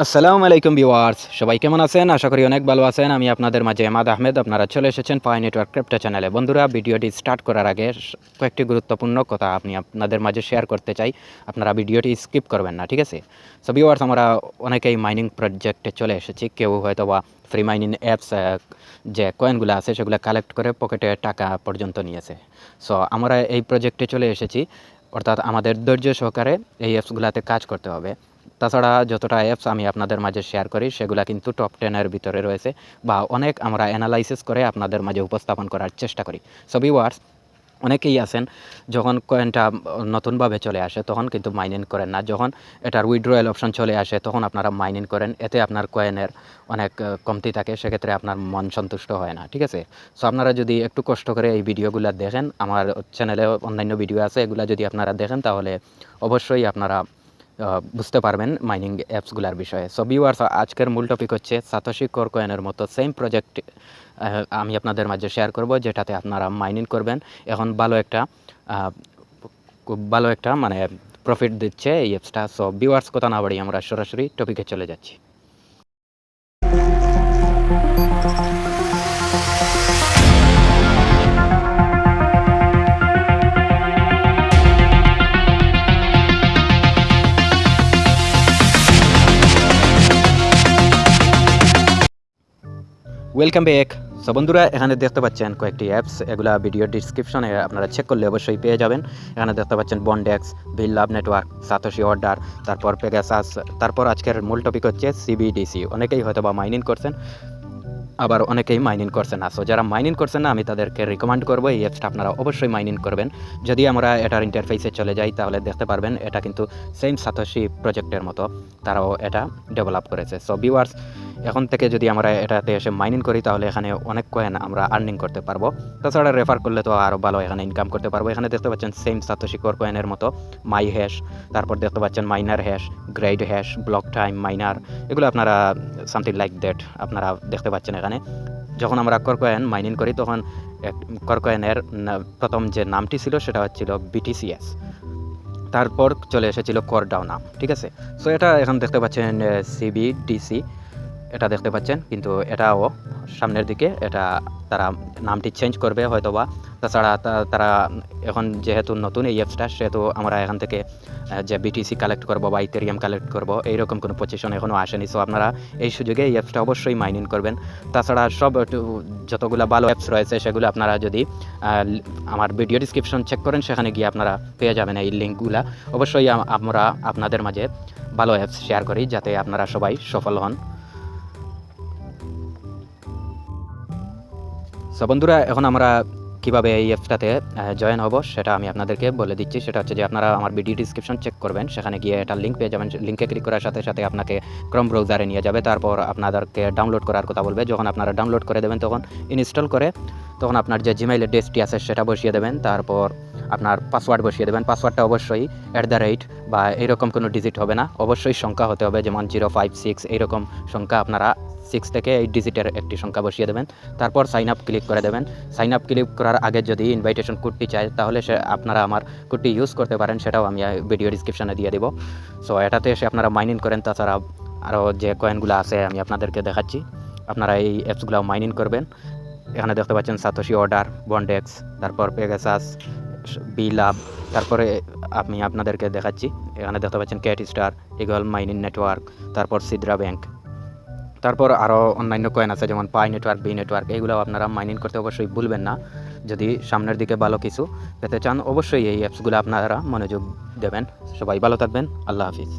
আসসালামু আলাইকুম ভিউয়ার্স, সবাই কেমন আছেন? আশা করি অনেক ভালো আছেন। আমি আপনাদের মাঝে এমাদ আহমেদ। আপনারা চলে এসেছেন পাই নেটওয়ার্ক ক্রিপ্টো চ্যানেলে। বন্ধুরা, ভিডিওটি স্টার্ট করার আগে কয়েকটি গুরুত্বপূর্ণ কথা আমি আপনাদের মাঝে শেয়ার করতে চাই। আপনারা ভিডিওটি স্কিপ করবেন না, ঠিক আছে? সো ভিউয়ার্স, আমরা অনেকেই মাইনিং প্রজেক্টে চলে এসেছি। কেউ হয়তো বা ফ্রি মাইনিং অ্যাপস যে কয়েনগুলো আছে সেগুলো কালেক্ট করে পকেটে টাকা পর্যন্ত নিয়েছে। সো আমরা এই প্রজেক্টে চলে এসেছি, অর্থাৎ আমাদের ধৈর্য সহকারে এই অ্যাপসগুলোতে কাজ করতে হবে। তাছাড়া যতটা অ্যাপস আমি আপনাদের মাঝে শেয়ার করি সেগুলো কিন্তু টপ 10 এর ভিতরে রয়েছে, বা অনেক আমরা অ্যানালাইসিস করে আপনাদের মাঝে উপস্থাপন করার চেষ্টা করি। সো ভিউয়ার্স, অনেকেই আছেন যখন কয়েনটা নতুনভাবে চলে আসে তখন কিন্তু মাইনিং করেন না। যখন এটার উইথড্রয়াল অপশন চলে আসে তখন আপনারা মাইনিং করেন। এতে আপনার কয়েনের অনেক কমতি থাকে, সেক্ষেত্রে আপনার মন সন্তুষ্ট হয় না, ঠিক আছে? সো আপনারা যদি একটু কষ্ট করে এই ভিডিওগুলো দেখেন, আমার চ্যানেলে অন্যান্য ভিডিও আছে, এগুলো যদি আপনারা দেখেন তাহলে অবশ্যই আপনারা বুঝতে পারবেন মাইনিং অ্যাপসগুলোর বিষয়ে। সো ভিউয়ার্স, আজকের মূল টপিক হচ্ছে সাতোশি কোর কয়েনের মতো সেম প্রজেক্ট আমি আপনাদের মাঝে শেয়ার করব, যেটাতে আপনারা মাইনিং করবেন। এখন খুব ভালো একটা মানে প্রফিট দিচ্ছে এই অ্যাপসটা। সো ভিউয়ার্স, কথা না বাড়িয়ে আমরা সরাসরি টপিকে চলে যাচ্ছি। Welcome back. সো বন্ধুরা, এখানে দেখতে পাচ্ছেন কয়েকটি অ্যাপস, এগুলা ভিডিও ডিসক্রিপশনে আপনারা চেক করলে অবশ্যই পেয়ে যাবেন। এখানে দেখতে পাচ্ছেন বন্ডেক্স, বিল্লাভ নেটওয়ার্ক, সাতোশি অর্ডার, তারপর পেগাসাস, তারপর আজকের মূল টপিক হচ্ছে সিবিডিসি। অনেকেই হয়তো বা মাইনিং করছেন, আবার অনেকেই মাইনিং করছেন না। সো যারা মাইনিং করছেন না, আমি তাদেরকে রিকমেন্ড করবো এই অ্যাপসটা আপনারা অবশ্যই মাইনিং করবেন। যদি আমরা এটার ইন্টারফেসে চলে যাই তাহলে দেখতে পারবেন এটা কিন্তু সেম সাতোশি প্রজেক্টের মতো তারাও এটা ডেভেলপ করেছে। সো ভিউয়ার্স, এখন থেকে যদি আমরা এটাতে এসে মাইনিং করি তাহলে এখানে অনেক কয়েন আমরা আর্নিং করতে পারবো। তাছাড়া রেফার করলে তো আরও ভালো এখানে ইনকাম করতে পারবো। এখানে দেখতে পাচ্ছেন সেম সাতোশি কোর কয়েনের মতো মাই হ্যাশ, তারপর দেখতে পাচ্ছেন minor hash, grade hash, block time minor, এগুলো আপনারা সামথিং লাইক দ্যাট আপনারা দেখতে পাচ্ছেন এখানে। যখন আমরা কর কয়েন মাইনিং করি তখন কর কয়েনের প্রথম যে নামটি ছিল সেটা হচ্ছিল বিটিসিএস, তারপর চলে এসেছিল করডাও নাম, ঠিক আছে? সো এটা এখন দেখতে পাচ্ছেন সিবিডিসি, এটা দেখতে পাচ্ছেন, কিন্তু এটাও সামনের দিকে এটা তারা নামটি চেঞ্জ করবে হয়তোবা। তাছাড়া তারা এখন যেহেতু নতুন এই অ্যাপসটা, সেহেতু আমরা এখান থেকে যে বিটিসি কালেক্ট করবো বা ইথেরিয়াম কালেক্ট করবো এইরকম কোনো পজিশন এখনও আসেনি। সো আপনারা এই সুযোগে এই অ্যাপসটা অবশ্যই মাইনিং করবেন। তাছাড়া সব যতগুলো ভালো অ্যাপস রয়েছে সেগুলো আপনারা যদি আমার ভিডিও ডিসক্রিপশন চেক করেন সেখানে গিয়ে আপনারা পেয়ে যাবেন এই লিঙ্কগুলো। অবশ্যই আমরা আপনাদের মাঝে ভালো অ্যাপস শেয়ার করি যাতে আপনারা সবাই সফল হন। সো বন্ধুরা, এখন আমরা কীভাবে এই অ্যাপসটাতে জয়েন হব সেটা আমি আপনাদেরকে বলে দিচ্ছি। সেটা হচ্ছে যে আপনারা আমার ভিডিও ডিসক্রিপশন চেক করবেন, সেখানে গিয়ে একটা লিঙ্ক পেয়ে যাবেন। লিঙ্কে ক্লিক করার সাথে সাথে আপনাকে ক্রোম ব্রাউজারে নিয়ে যাবে, তারপর আপনাদেরকে ডাউনলোড করার কথা বলবে। যখন আপনারা ডাউনলোড করে দেবেন তখন ইনস্টল করে তখন আপনার যে জিমেইল অ্যাড্রেসটি আছে সেটা বসিয়ে দেবেন, তারপর আপনার পাসওয়ার্ড বসিয়ে দেবেন। পাসওয়ার্ডটা অবশ্যই @ বা এরকম কোনো ডিজিট হবে না, অবশ্যই সংখ্যা হতে হবে, যেমন 056 এইরকম সংখ্যা। আপনারা 6 থেকে 8 ডিজিটের একটি সংখ্যা বসিয়ে দেবেন, তারপর সাইন আপ ক্লিক করে দেবেন। সাইন আপ ক্লিক করার আগে যদি ইনভাইটেশন কোডটি চায় তাহলে আপনারা আমার কোডটি ইউজ করতে পারেন, সেটাও আমি ভিডিও ডিসক্রিপশনে দিয়ে দেবো। সো এটাতে এসে আপনারা মাইনিং করেন। তাছাড়া আরও যে কয়েনগুলো আছে আমি আপনাদেরকে দেখাচ্ছি, আপনারা এই অ্যাপসগুলো মাইনিং করবেন। এখানে দেখতে পাচ্ছেন সাতোশি অর্ডার, বন্ডেক্স, তারপর পেগাসাস, বিলাভ, তারপরে আমি আপনাদেরকে দেখাচ্ছি এখানে দেখতে পাচ্ছেন cat star, eagle mining network, তারপর সিদ্রা ব্যাংক, তারপর আরও অন্যান্য কয়েন আছে যেমন পাই নেটওয়ার্ক, বি নেটওয়ার্ক। এগুলো আপনারা মাইনিং করতে অবশ্যই ভুলবেন না। যদি সামনের দিকে ভালো কিছু পেতে চান অবশ্যই এই অ্যাপসগুলো আপনারা মনোযোগ দেবেন। সবাই ভালো থাকবেন। আল্লাহ হাফিজ।